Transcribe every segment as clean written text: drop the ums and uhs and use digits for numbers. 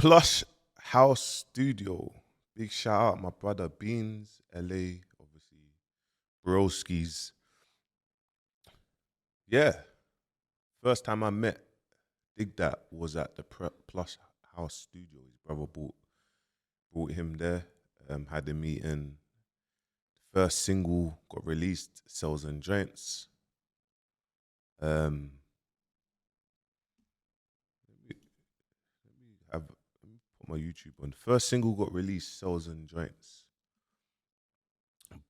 Plush House Studio. Big shout out, my brother Beans, LA, obviously, Broski's. Yeah, first time I met DigDat was at the Plush House Studio. His brother brought him there, had a meeting. First single got released, Cells and Joints. Um, let me put my YouTube on. First single got released, Cells and Joints.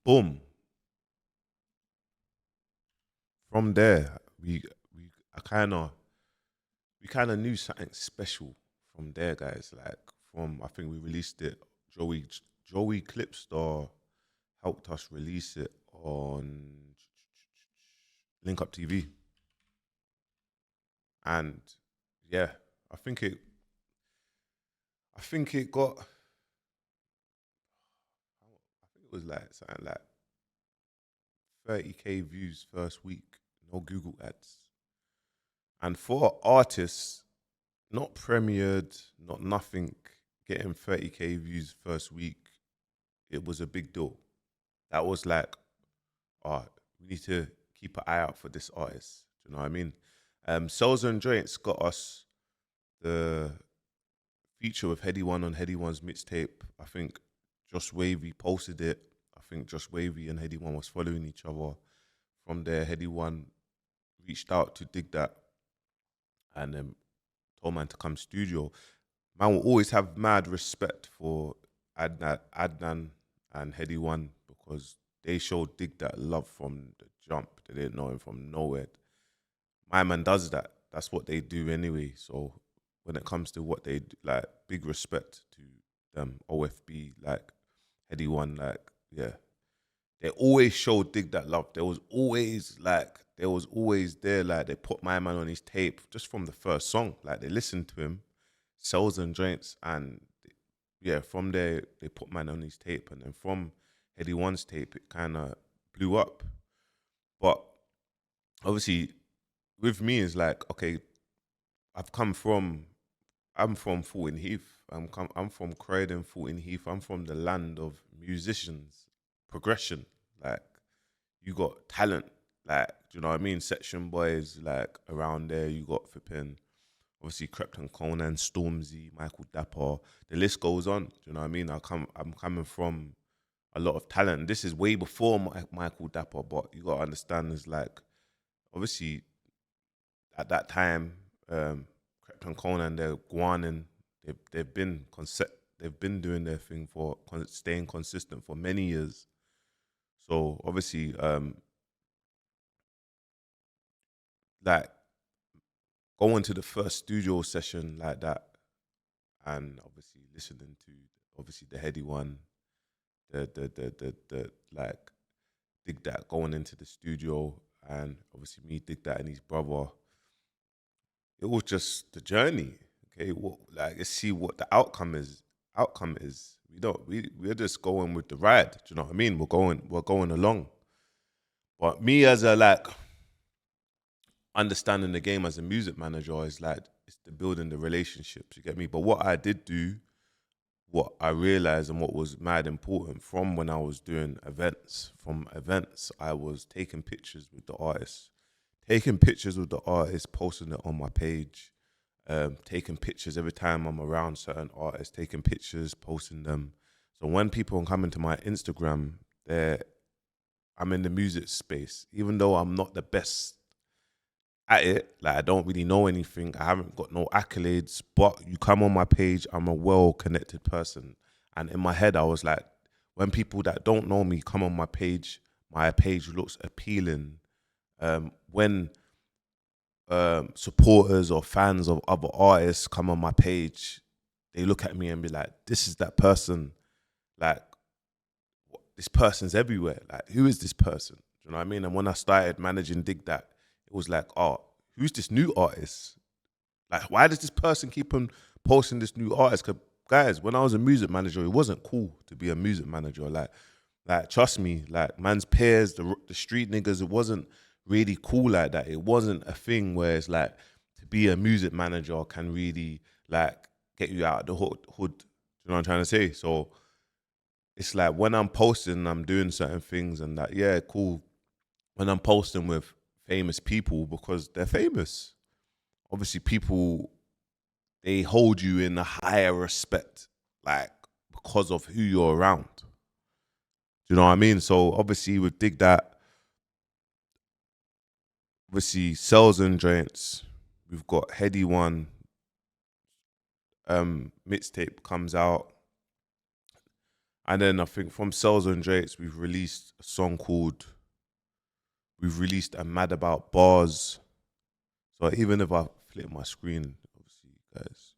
Boom. From there, I kind of knew something special from there, guys. Like from I think we released it. Joey Clipstar helped us release it on Link Up TV, and yeah, I think it got. I think it was like something like 30K views first week. No Google ads. And for artists, not premiered, not nothing, getting 30K views first week, it was a big deal. That was like, oh, we need to keep an eye out for this artist. Do you know what I mean? Cells and Joints got us the feature with Heady One on Heady One's mixtape. I think Josh Wavy posted it. I think Josh Wavy and Heady One was following each other. From there, Heady One reached out to DigDat and told man to come studio. Man will always have mad respect for Adnan and Heady One because they showed DigDat love from the jump. They didn't know him from nowhere. My man does that. That's what they do anyway. So when it comes to what they do, like, big respect to them, OFB, like, Heady One, like, yeah. They always showed DigDat love. There was always there, like, they put my man on his tape just from the first song. Like, they listened to him, Cells and Joints, and yeah, from there, they put man on his tape. And then from Heady One's tape, it kind of blew up. But obviously, with me, it's like, okay, I'm from Fulton Heath. I'm from Croydon, Fulton Heath. I'm from the land of musicians, progression. Like, you got talent. Like, do you know what I mean? Section boys, like, around there. You got flipping, obviously, Crepton Conan, Stormzy, Michael Dapper. The list goes on. Do you know what I mean? I'm coming from a lot of talent. This is way before Michael Dapper, but you got to understand, is like, obviously, at that time, Crepton Conan, they're Guanin, they've been doing their thing for staying consistent for many years. So obviously, like, going to the first studio session like that, and obviously listening to obviously the Heady One, the like DigDat going into the studio, and obviously me, DigDat, and his brother. It was just the journey. Okay, let's see what the outcome is. We're just going with the ride. Do you know what I mean? We're going along. But me, as a, like, understanding the game as a music manager, is like, it's the building the relationships. You get me? But what I did do, what I realized, and what was mad important from when I was doing events. From events, I was taking pictures with the artists. Posting it on my page, taking pictures every time I'm around certain artists, taking pictures, posting them. So when people come into my Instagram, I'm in the music space. Even though I'm not the best at it, like, I don't really know anything, I haven't got no accolades, but you come on my page, I'm a well-connected person. And in my head, I was like, when people that don't know me come on my page looks appealing. When supporters or fans of other artists come on my page, they look at me and be like, this is that person. Like, this person's everywhere. Like, who is this person? Do you know what I mean? And when I started managing DigDat, it was like, oh, who's this new artist? Like, why does this person keep on posting this new artist? 'Cause, guys, when I was a music manager, it wasn't cool to be a music manager. Like, trust me, like, man's peers, the street niggas, it wasn't really cool like that. It wasn't a thing where it's like, to be a music manager can really, like, get you out of the hood. Do you know what I'm trying to say? So it's like when I'm posting, I'm doing certain things and that, yeah, cool. When I'm posting with famous people because they're famous, obviously people, they hold you in a higher respect, like because of who you're around. Do you know what I mean? So obviously with DigDat, obviously Cells and Joints, we've got Heady One, mixtape comes out. And then I think from Cells and Joints, we've released a Mad About Bars. So even if I flip my screen, obviously, guys,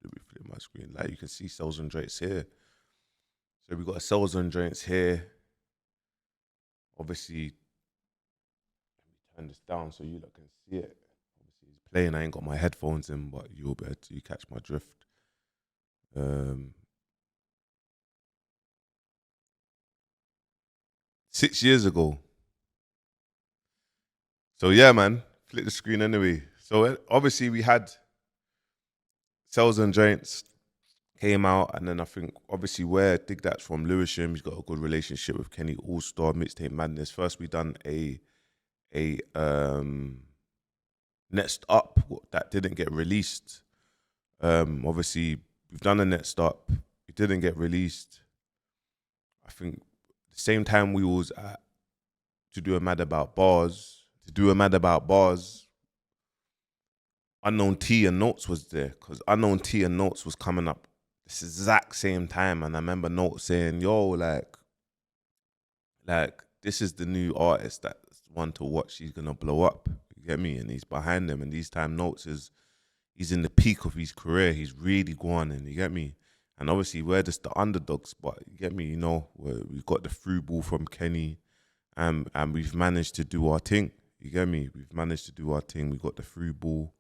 let me flip my screen. Like you can see Cells and Joints here. So we got Cells and Joints here. Obviously, turn this down so you lot can see it. Obviously, it's playing. I ain't got my headphones in, but you'll be able to catch my drift. 6 years ago. So yeah, man, flip the screen anyway. So obviously we had Cells and Joints came out, and then I think obviously where DigDat's from Lewisham, he's got a good relationship with Kenny All-Star, Mixtape Madness. First we done a Next Up that didn't get released. Obviously we've done a Next Up, it didn't get released. I think the same time we was at to do a Mad About Bars, Unknown T and Notes was there because Unknown T and Notes was coming up this exact same time, and I remember Notes saying, "Yo, like this is the new artist that's one to watch. He's gonna blow up." You get me? And he's behind them. And these time Notes he's in the peak of his career. He's really gone, and you get me. And obviously we're just the underdogs, but you get me. You know, we've got the through ball from Kenny, and we've managed to do our thing. You get me? We've managed to do our thing. We got the through ball.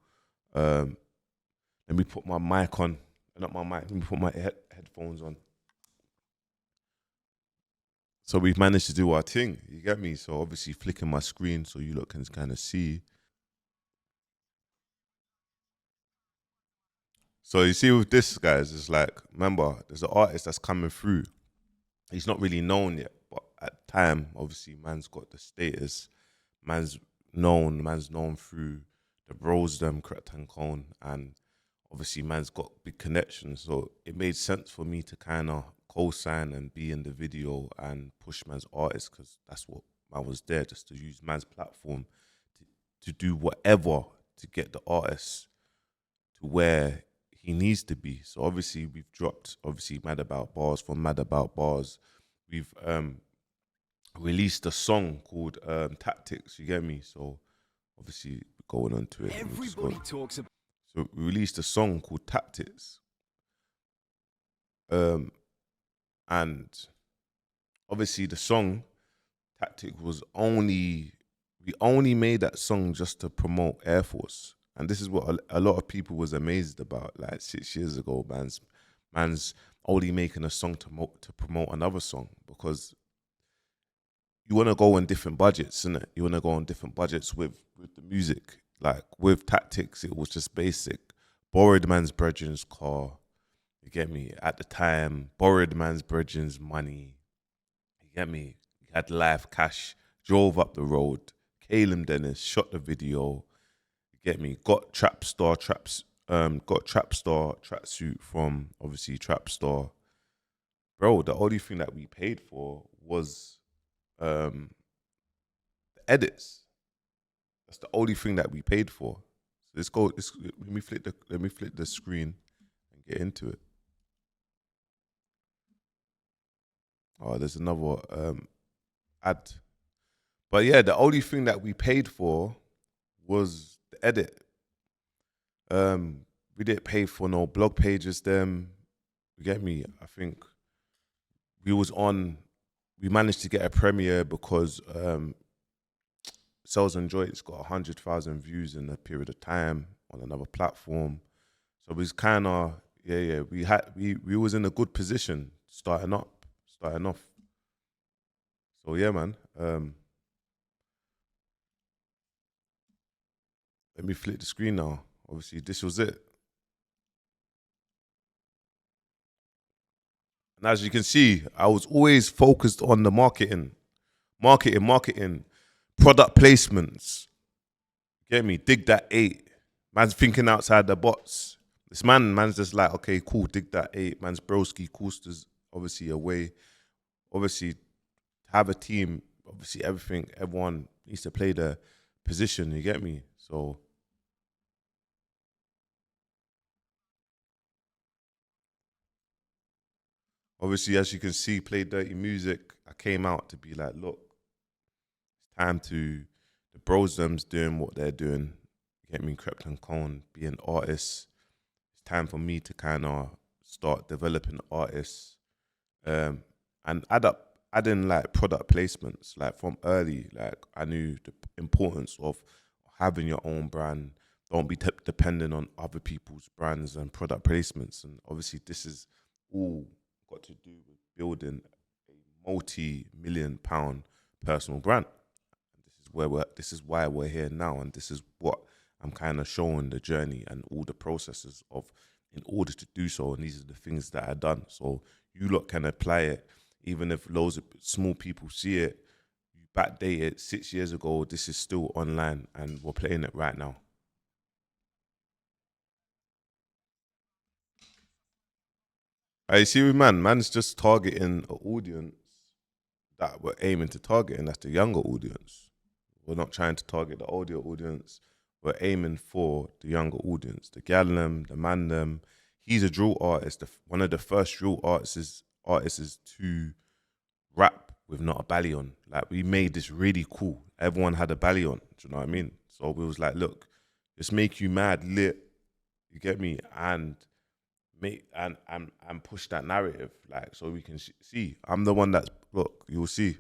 Let me put my mic on, not my mic. Let me put my headphones on. So we've managed to do our thing. You get me? So obviously flicking my screen so you lot can kind of see. So you see with this, guys, it's like, remember, there's an artist that's coming through. He's not really known yet, but at the time, obviously, man's got the status. Man's known through the bros, them, Correct and Cone, and obviously man's got big connections. So it made sense for me to kind of co-sign and be in the video and push man's artist because that's what man was there, just to use man's platform to do whatever to get the artist to where he needs to be. So obviously we've dropped obviously Mad About Bars. From Mad About Bars, we've released a song called Tactics, you get me? So obviously going on to it. Everybody talks about. So we released a song called Tactics. And obviously the song Tactic was we only made that song just to promote Air Force. And this is what a lot of people was amazed about. Like 6 years ago, man's only making a song to promote another song, because you want to go on different budgets, innit? You want to go on different budgets with the music. Like with Tactics, it was just basic. Borrowed man's brethren's car, you get me? At the time, borrowed man's brethren's money, you get me? He had live cash, drove up the road. Caleb Dennis shot the video, you get me? Got Trapstar tracksuit from obviously Trapstar. Bro, the only thing that we paid for was the edits. That's the only thing that we paid for. So let's go. Let me flip the screen and get into it. Oh, there's another ad. But yeah, the only thing that we paid for was the edit. We didn't pay for no blog pages. Them, you get me? I think we managed to get a premiere because Cells and Joints got 100,000 views in a period of time on another platform. So it was kind of, yeah. We was in a good position starting off. So yeah, man. Let me flip the screen now. Obviously, this was it. And as you can see, I was always focused on the marketing, product placements. Get me? DigDat 8. Man's thinking outside the box. Man's just like, okay, cool, DigDat 8. Man's broski, Coasters, obviously away. Obviously, have a team. Obviously, everyone needs to play their position. You get me? So obviously, as you can see, play dirty music. I came out to be like, look, it's time to the bros them's doing what they're doing. You get me? Crept and Cone, being artists. It's time for me to kind of start developing artists, and adding like product placements. Like from early, like I knew the importance of having your own brand. Don't be dependent on other people's brands and product placements. And obviously, this is all got to do with building a multi-million-pound personal brand. This is why we're here now, and this is what I'm kind of showing the journey and all the processes of in order to do so. And these are the things that I done. So you lot can apply it, even if loads of small people see it. You backdate it 6 years ago. This is still online, and we're playing it right now. I see, man's just targeting an audience that we're aiming to target, and that's the younger audience. We're not trying to target the older audience. We're aiming for the younger audience, the gal them, the man them. He's a drill artist, one of the first drill artists to rap with not a belly on. Like we made this really cool. Everyone had a belly on. Do you know what I mean? So we was like, look, just make you mad lit. You get me? And make and push that narrative, like so we can see. I'm the one that's look. You'll see.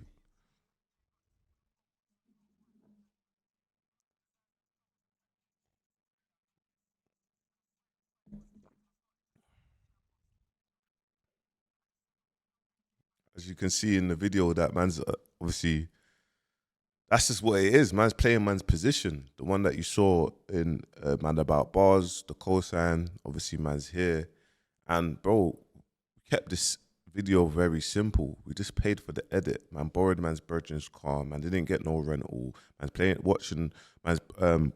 As you can see in the video, that man's obviously that's just what it is. Man's playing man's position. The one that you saw in Man About Bars, the cosign. Obviously, man's here, and bro, we kept this video very simple. We just paid for the edit. Man borrowed man's Virgin's car. Man didn't get no rental. Man's watching. Man's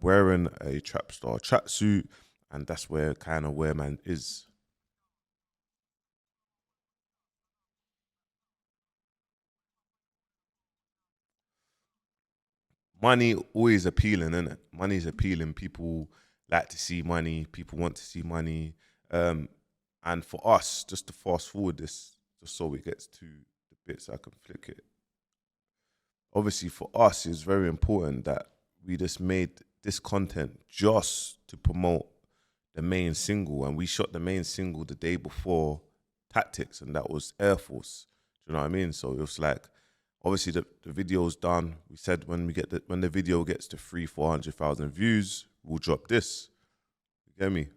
wearing a trap star tracksuit, and that's where kind of where man is. Money always appealing, isn't it? Money's appealing. People like to see money. People want to see money. Um, and for us, just to fast forward this, just so it gets to the bits I can flick it. Obviously, for us, it's very important that we just made this content just to promote the main single, and we shot the main single the day before Tactics, and that was Air Force. Do you know what I mean? So it was like obviously the video's done. We said when the video gets to 400,000 views, we'll drop this. You get me?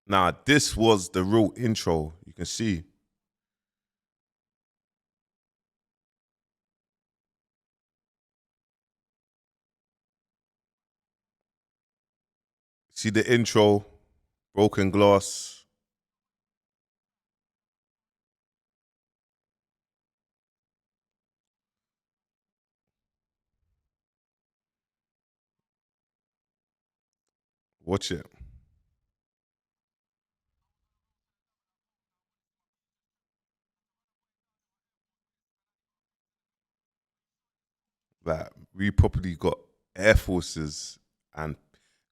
Now this was the real intro. You can see the intro, broken glass. Watch it. Like we properly got Air Forces and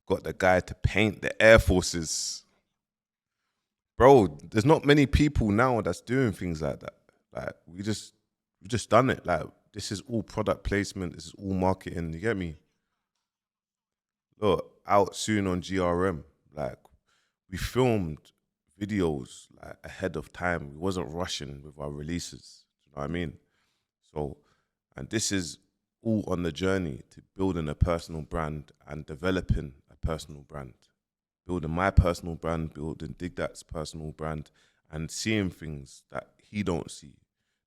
got the guy to paint the Air Forces. Bro, there's not many people now that's doing things like that. Like we just done it. Like this is all product placement. This is all marketing. You get me? Look, out soon on GRM. Like we filmed videos like ahead of time. We wasn't rushing with our releases. You know what I mean? So, and this is all on the journey to building a personal brand and developing a personal brand. Building my personal brand, building DigDat's personal brand, and seeing things that he don't see.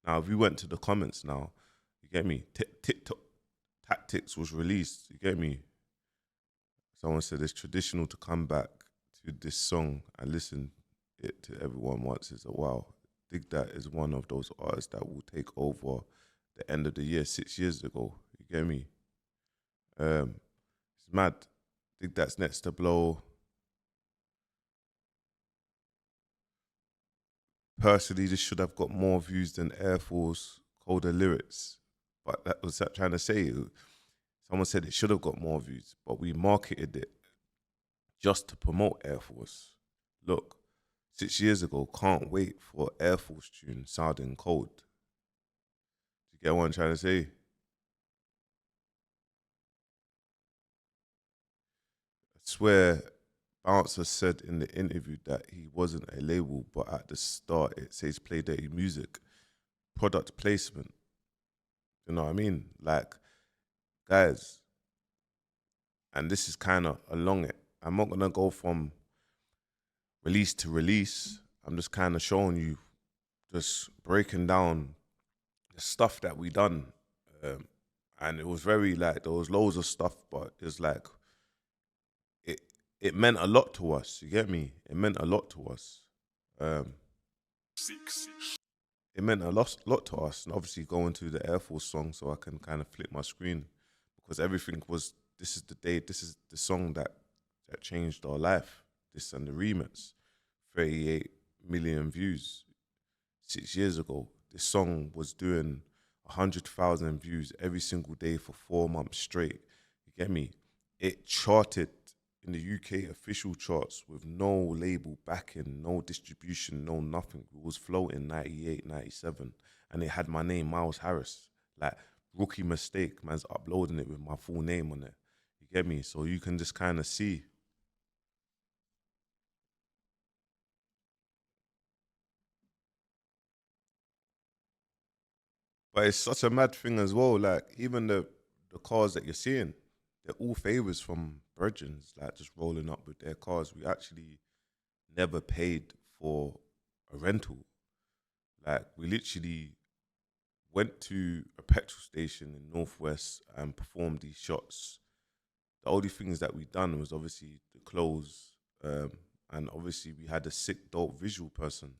Now, if we went to the comments now, you get me? TikTok Tactics was released. You get me? Someone said it's traditional to come back to this song and listened it to everyone once, is a wow. DigDat is one of those artists that will take over the end of the year 6 years ago. You get me? It's mad. DigDat's next to blow. Personally, this should have got more views than Air Force Colder Lyrics. But that was that trying to say. Someone said it should have got more views, but we marketed it just to promote Air Force. Look, 6 years ago, can't wait for Air Force tune sounding cold. Do you get what I'm trying to say? I swear, Bouncer said in the interview that he wasn't a label, but at the start it says Play Dirty Music. Product placement. You know what I mean? Like, guys, and this is kind of along it. I'm not going to go from release to release. I'm just kind of showing you, just breaking down the stuff that we done. And it was very like, there was loads of stuff, but it's like, it meant a lot to us. You get me? It meant a lot to us. Um, it meant a lot to us. And obviously going to the Air Force song so I can kind of flip my screen, because everything was, this is the day, this is the song that changed our life. This and the remix, 38 million views. 6 years ago, this song was doing 100,000 views every single day for 4 months straight. You get me? It charted in the UK official charts with no label backing, no distribution, no nothing. It was floating 98, 97, and it had my name, Miles Harris. Like, rookie mistake, man's uploading it with my full name on it. You get me? So you can just kind of see. But it's such a mad thing as well. Like, even the cars that you're seeing, they're all favors from virgins, like just rolling up with their cars. We actually never paid for a rental. Like, we literally went to a petrol station in Northwest and performed these shots. The only things that we done was obviously the clothes, and obviously we had a sick, dope visual person.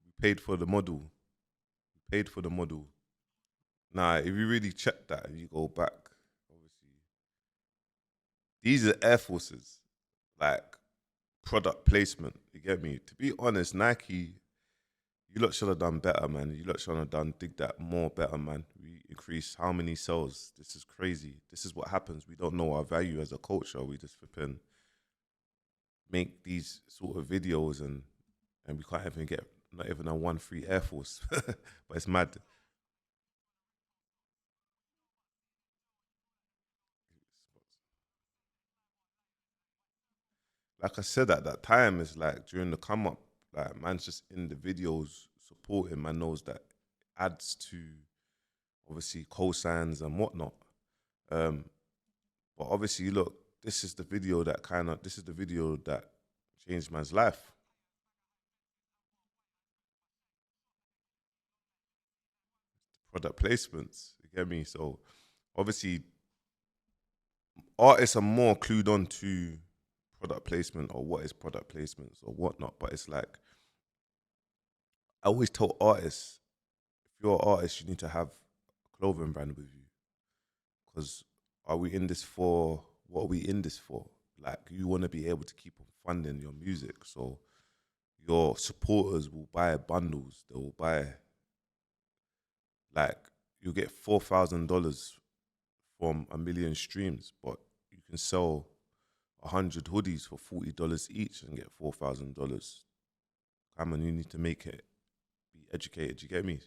We paid for the model. We paid for the model. Nah, if you really check that, if you go back, obviously, these are Air Forces, like product placement. You get me? To be honest, Nike, you lot should have done better, man. You lot should have done dig that more better, man. We increase how many sales. This is crazy. This is what happens. We don't know our value as a culture. We just flipping make these sort of videos and we can't even get not even a 1 free Air Force. But it's mad. Like I said at that time, it's like during the come up, like man's just in the videos supporting. Man knows that adds to obviously cosigns and whatnot. Um, but obviously, look, this is the video that changed man's life. Product placements, you get me? So obviously, artists are more clued on to product placement or what is product placements or whatnot. But it's like I always tell artists, if you're an artist, you need to have a clothing brand with you. Because are we in this for what are we in this for? Like, you want to be able to keep on funding your music. So your supporters will buy bundles. They will buy, like, you get $4,000 from 1 million streams, but you can sell 100 hoodies for $40 each and get $4,000. Come on, you need to make it be educated. You get me?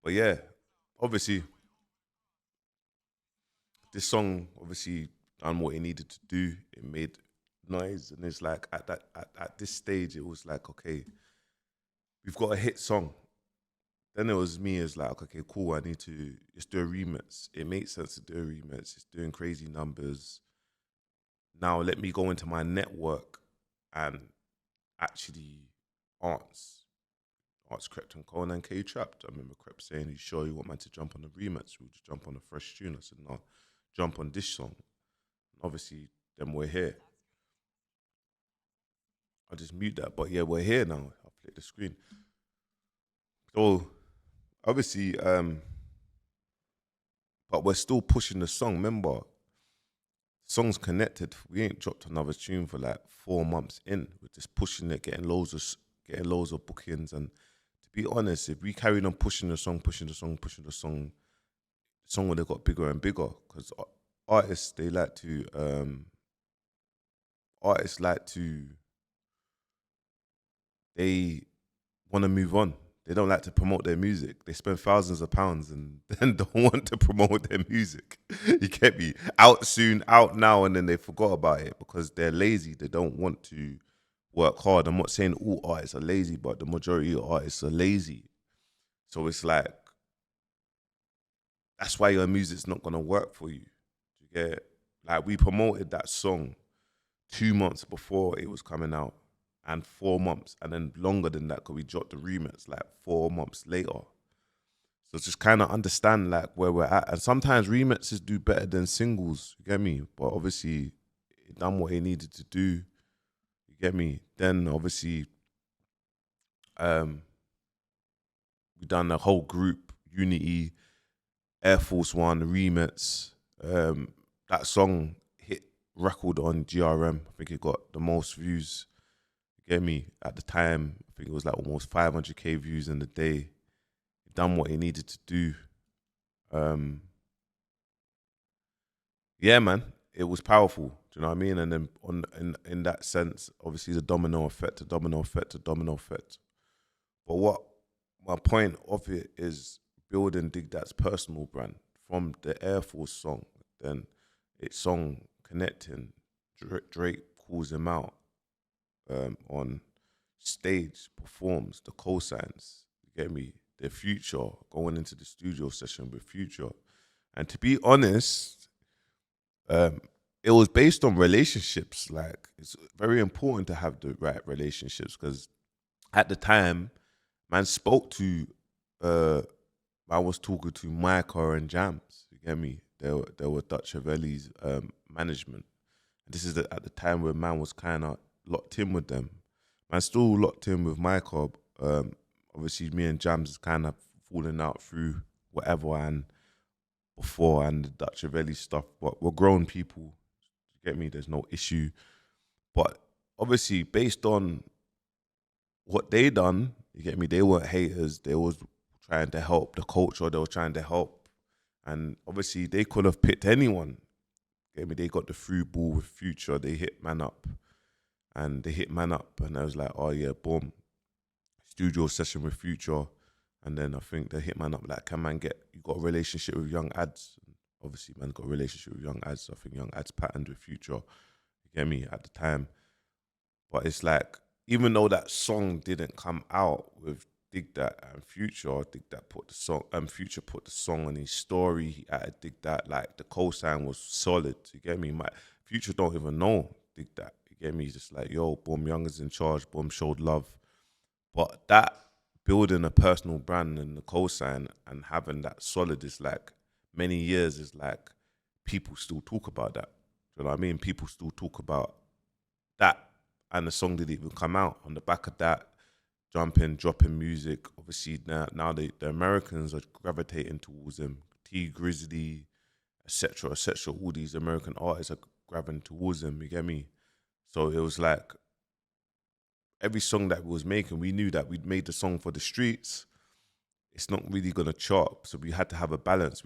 But yeah, obviously, this song obviously done what it needed to do. It made noise, and it's like at this stage, it was like, okay, we've got a hit song. Then it was me as like, okay, cool. I need to just do a remix. It makes sense to do a remix. It's doing crazy numbers. Now let me go into my network and actually Arts, Arts Crept and Conan K Trapped. I remember Crept saying, "You sure you want man to jump on the remix? We'll just jump on a fresh tune." I said, "No, jump on this song." And obviously, then we're here. I'll just mute that. But yeah, we're here now. I'll flip the screen. So obviously, but we're still pushing the song. Remember, song's connected. We ain't dropped another tune for like 4 months in. We're just pushing it, getting loads of bookings. And to be honest, if we carried on pushing the song, the song would have got bigger and bigger. Because artists, they like to artists like to they want to move on. They don't like to promote their music. They spend thousands of pounds and then don't want to promote their music. You get me? Out soon, out now, and then they forgot about it because they're lazy. They don't want to work hard. I'm not saying all artists are lazy, but the majority of artists are lazy. So it's like, that's why your music's not gonna work for you. You get it? Like, we promoted that song 2 months before it was coming out, and 4 months, and then longer than that because we dropped the remix like 4 months later. So just kind of understand like where we're at, and sometimes remixes do better than singles. You get me? But obviously, it done what it needed to do. You get me? Then obviously, we done the whole group Unity, Air Force One remix. That song hit record on GRM. I think it got the most views. You get me? At the time, I think it was like almost 500k views in the day. It done what it needed to do. Yeah, man, it was powerful. Do you know what I mean? And then in that sense, obviously the domino effect, a domino effect, a domino effect. But what my point of it is building DigDat's personal brand from the Air Force song. Then it's song connecting. Drake calls him out on stage, performs the cosigns. You get me? The Future, going into the studio session with Future. And to be honest, it was based on relationships. Like, it's very important to have the right relationships because at the time, man spoke to, I was talking to Micah and Jams. You get me? They were Dutch Haveli's management. This is at the time where man was kind of locked in with them. Man still locked in with Micah. Obviously, me and Jams is kind of falling out through whatever and before and the Dutch Haveli stuff. But we're grown people. You get me? There's no issue. But obviously, based on what they done, you get me? They weren't haters. They was trying to help the culture. They were trying to help. And obviously, they could have picked anyone. You get me? They got the through ball with Future. They hit man up. And they hit man up. And I was like, oh, yeah, boom. Studio session with Future. And then I think they hit man up like, can man get, you got a relationship with Young Ads? Obviously, man got a relationship with Young Ads. I think Young Ads patterned with Future. You get me? At the time. But it's like, even though that song didn't come out with DigDat and Future, DigDat put the song, Future put the song on his story. He added DigDat, like the cosign was solid. You get me? My Future don't even know DigDat. You get me? He's just like, yo, boom, Young is in charge. Boom, showed love. But that building a personal brand and the cosign and having that solid is like many years is like people still talk about that. You know what I mean? People still talk about that. And the song didn't even come out. On the back of that, jumping, dropping music. Obviously, now the Americans are gravitating towards him. T Grizzly, etc., etc. All these American artists are grabbing towards him. You get me? So it was like every song that we was making, we knew that we'd made the song for the streets. It's not really gonna chart, so we had to have a balance.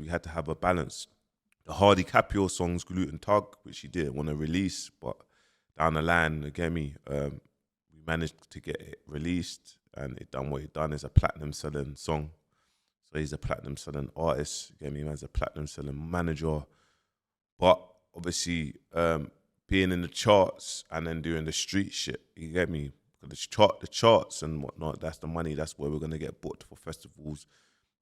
The Hardy Caprio songs, Gluten Tug, which he didn't want to release, but down the line, you get me, we managed to get it released, and it done what it done. It's a platinum selling song, so he's a platinum selling artist. You get me, man's a platinum selling manager. But obviously, being in the charts and then doing the street shit, you get me. The charts and whatnot. That's the money. That's where we're gonna get booked for festivals.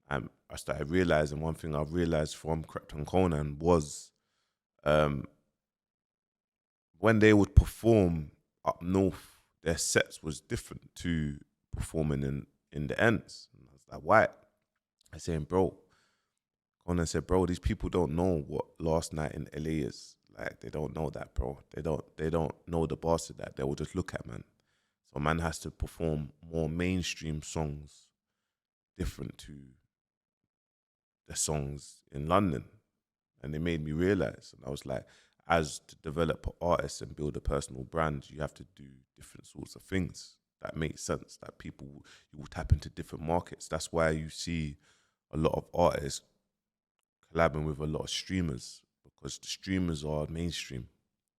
And I started realizing one thing I realized from Krypton Conan was, when they would perform up north, their sets was different to performing in the ends. And I was like, why? I saying, bro. Conan said, bro, these people don't know what last night in LA is. Like, they don't know that, bro. They don't know the boss of that. They will just look at man. So man has to perform more mainstream songs different to the songs in London. And it made me realize, and I was like, as to develop an artist and build a personal brand, you have to do different sorts of things that make sense, that people, you will tap into different markets. That's why you see a lot of artists collabing with a lot of streamers, because the streamers are mainstream.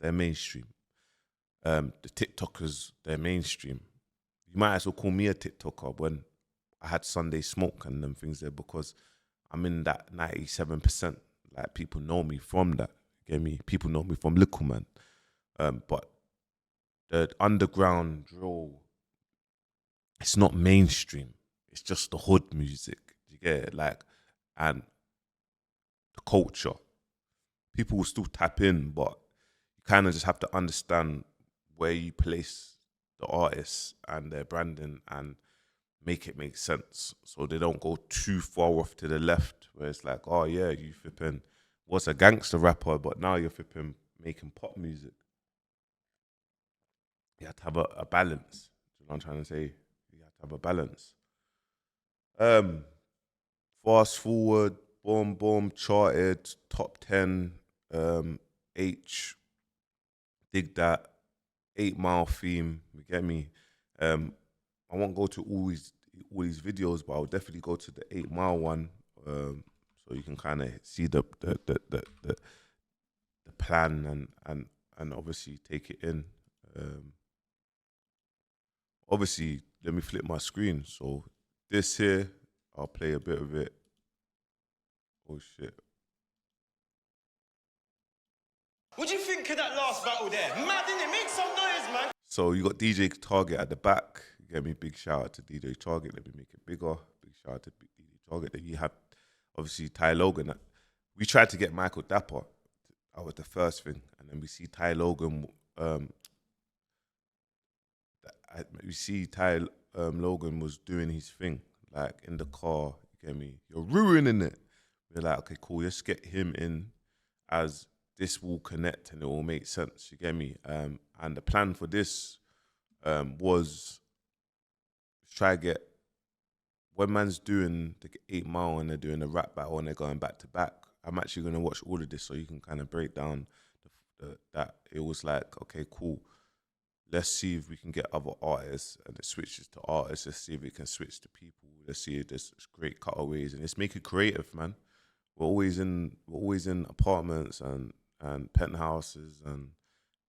They're mainstream. The TikTokers, they're mainstream. You might as well call me a TikToker when I had Sunday Smoke and them things there, because I'm in that 97%. Like, people know me from that. Get me? People know me from Little Man. But the underground drill, it's not mainstream. It's just the hood music. You get it? Like, and the culture. People will still tap in, but you kind of just have to understand where you place the artists and their branding and make it make sense, so they don't go too far off to the left, where it's like, oh yeah, you flipping was a gangster rapper, but now you're flipping making pop music. You have to have a balance. You know what I'm trying to say? You have to have a balance. Um, Fast forward, boom, boom, charted, top 10, H, DigDat, 8 Mile theme, you get me? I won't go to all these videos, but I'll definitely go to the 8 Mile one, so you can kind of see the plan and obviously take it in. Obviously, let me flip my screen. So this here, I'll play a bit of it. Oh shit. What do you think of that last battle there? Mad, innit? Make some noise, man. So you got DJ Target at the back. You get me? Big shout out to DJ Target. Let me make it bigger. Big shout out to DJ Target. Then you have obviously Ty Logan. We tried to get Michael Dapper. That was the first thing, and then we see Ty Logan. We see Ty Logan was doing his thing, like in the car. You get me? You're ruining it. We're like, okay, cool. Let's get him in, as this will connect and it will make sense. You get me? And the plan for this was try to get, when man's doing the 8 Mile and they're doing the rap battle and they're going back to back. I'm actually going to watch all of this so you can kind of break down that. It was like, okay, cool. Let's see if we can get other artists, and it switches to artists. Let's see if it can switch to people. Let's see if there's great cutaways, and let's make it creative, man. We're always in apartments and penthouses and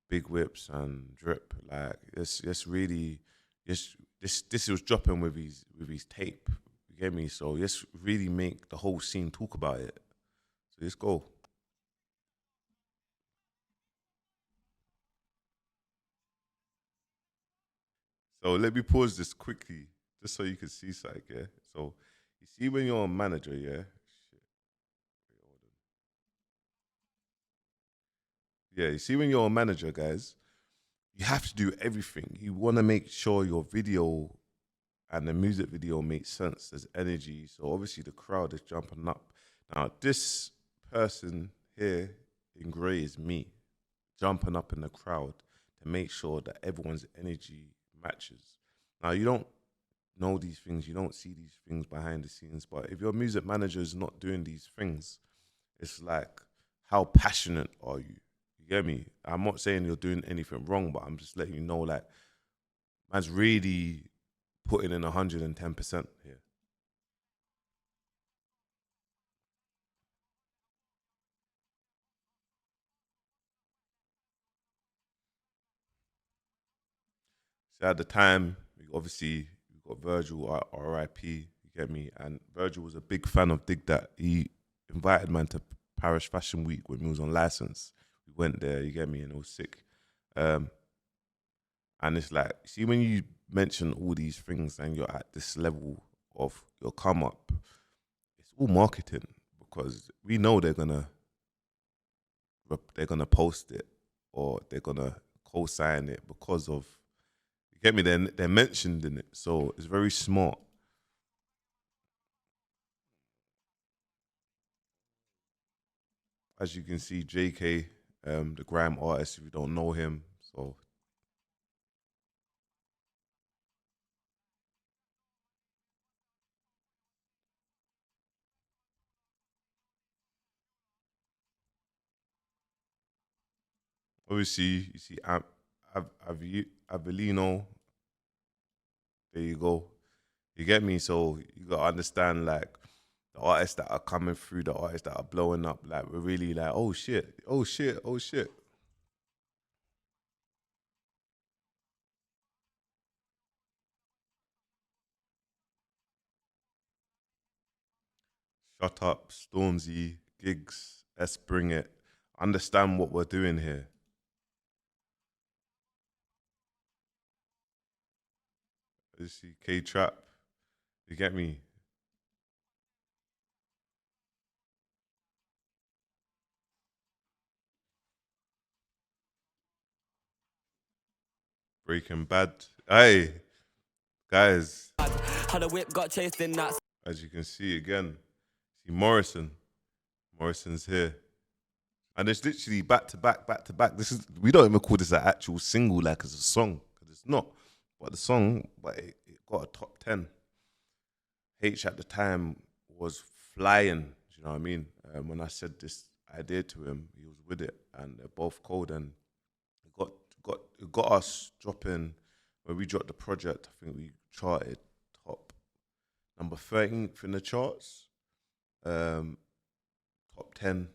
big whips and drip. Like, it's really, this was dropping with his tape. You get me? So let's really make the whole scene talk about it. So let's go. So let me pause this quickly, just so you can see something, yeah? So you see when you're a manager, yeah? Shit, wait, hold on. Yeah, you see when you're a manager, guys, you have to do everything. You want to make sure your video and the music video makes sense. There's energy. So obviously the crowd is jumping up. Now, this person here in grey is me, jumping up in the crowd to make sure that everyone's energy matches. Now, you don't know these things, you don't see these things behind the scenes, but if your music manager is not doing these things, it's like, how passionate are you? You get me? I'm not saying you're doing anything wrong, but I'm just letting you know, like, man's really putting in 110% here. So at the time, we got Virgil, RIP, you get me? And Virgil was a big fan of Dig That. He invited man to Paris Fashion Week when we was on license. We went there, you get me? And it was sick. Um, and it's like, see, when you mention all these things and you're at this level of your come up, it's all marketing, because we know they're gonna post it, or they're gonna co-sign it because of, you get me? They're mentioned in it, so it's very smart. As you can see, JK, the grime artist, if you don't know him, so Obviously, you see Avellino. There you go. You get me? So you gotta understand like the artists that are coming through, the artists that are blowing up. Like we're really like, oh shit, oh shit, oh shit. Shut up, Stormzy, Gigs. Let's bring it. Understand what we're doing here. You see K Trap. You get me? Breaking Bad. Hey, guys, How the whip got chased in that. as you can see again, see Morrison. Morrison's here. And it's literally back to back, back to back. This is we don't even call this an actual single like as a song, because it's not. But the song, but it got a top 10. H at the time was flying. Do you know what I mean? When I said this idea to him, he was with it, and they're both cold. And it got us dropping. When we dropped the project, I think we charted top number 13th in the charts. Top 10,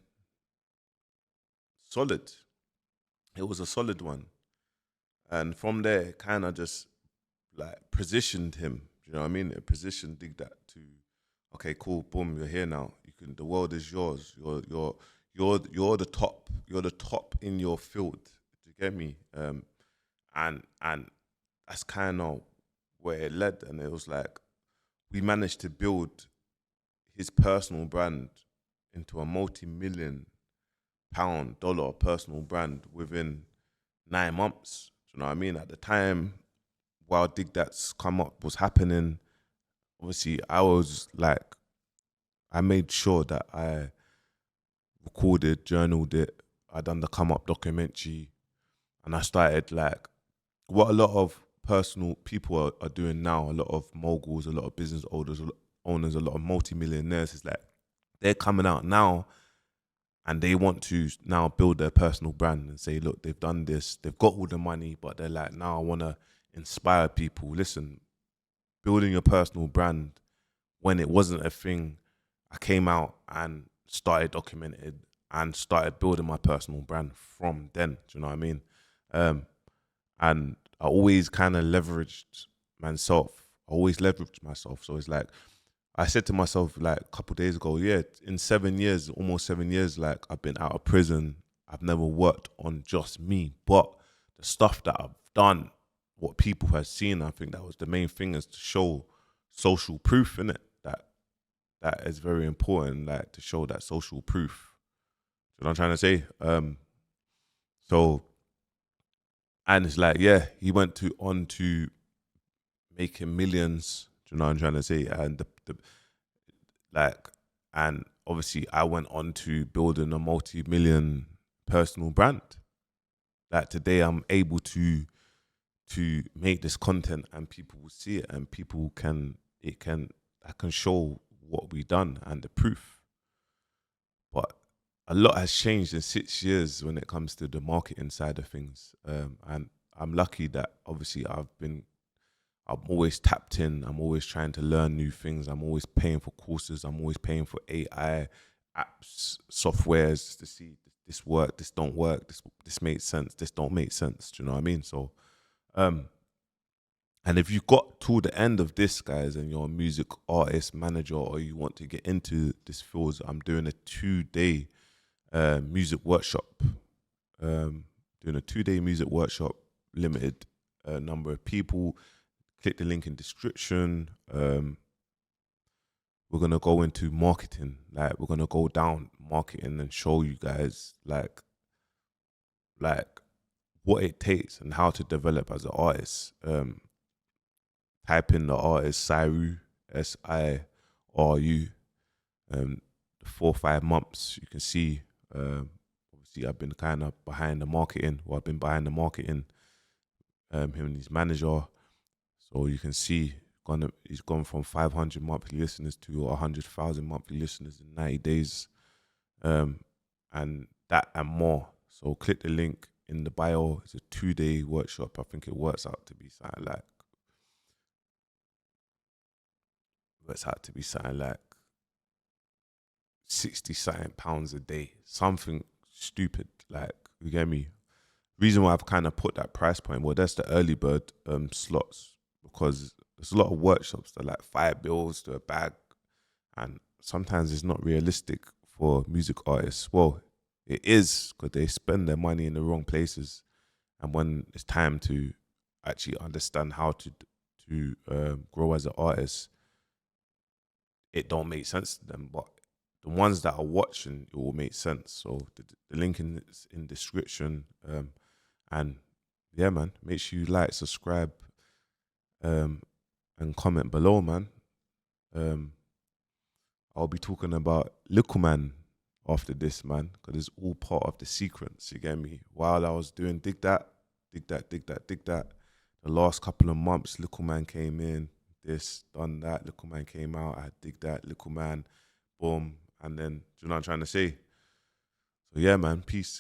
solid. It was a solid one, and from there, it kind of just like positioned him. Do you know what I mean? It positioned DigDat to, okay, cool, boom, you're here now. You can. The world is yours. You're the top. You're the top in your field. Do you get me? And that's kind of where it led, and it was like we managed to build his personal brand into a multi-million pound dollar personal brand within 9 months. Do you know what I mean? At the time, while Dig That's come up was happening, obviously I was like, I made sure that I recorded, journaled it. I done the come up documentary, and I started like what a lot of personal people are doing now. A lot of moguls, a lot of business owners, a lot of multi-millionaires is like they're coming out now and they want to now build their personal brand and say, look, they've done this, they've got all the money, but they're like, now I want to inspire people. Listen, building your personal brand when it wasn't a thing, I came out and started documented and started building my personal brand from then. Do you know what I mean? And I always kind of leveraged myself. I always leveraged myself. So it's like, I said to myself like a couple of days ago, yeah, in 7 years, almost 7 years, like I've been out of prison. I've never worked on just me, but the stuff that I've done, what people have seen, I think that was the main thing, is to show social proof in it. That is very important, like to show that social proof. You know what I'm trying to say? So, and it's like, yeah, he went on to making millions. Do you know what I'm trying to say? And the like, and obviously I went on to building a multi-million personal brand. Like today I'm able to make this content and people will see it, and I can show what we done and the proof. But a lot has changed in 6 years when it comes to the marketing side of things. And I'm lucky that obviously I'm always tapped in. I'm always trying to learn new things. I'm always paying for courses. I'm always paying for AI apps, softwares to see this work, this don't work, this makes sense, this don't make sense. Do you know what I mean? So, and if you got to the end of this, guys, and you're a music artist, manager, or you want to get into this field, I'm doing a 2-day music workshop. Doing a 2-day music workshop, limited number of people. Click the link in description. We're gonna go into marketing. Like we're gonna go down marketing and show you guys like what it takes and how to develop as an artist. Type in the artist Siru, SIRU. 4 or 5 months, you can see. Obviously, I've been kind of behind the marketing. Well, I've been behind the marketing. Him and his manager. So you can see he's gone from 500 monthly listeners to 100,000 monthly listeners in 90 days, and that and more. So click the link in the bio. It's a 2-day workshop. I think it works out to be something like £60 a day, something stupid. Like, you get me? Reason why I've kind of put that price point, well, that's the early bird slots, because there's a lot of workshops that are like £5 to a bag, and sometimes it's not realistic for music artists. Well, it is, because they spend their money in the wrong places, and when it's time to actually understand how to grow as an artist, it don't make sense to them. But the ones that are watching, it will make sense. So the link is in description. And yeah, man, make sure you like, subscribe, and comment below, man. I'll be talking about Little Man after this, man, because it's all part of the sequence, you get me? While I was doing DigDat, the last couple of months, Little Man came in, this, done that, Little Man came out, I had DigDat, Little Man, boom, and then, do you know what I'm trying to say? So yeah, man, peace.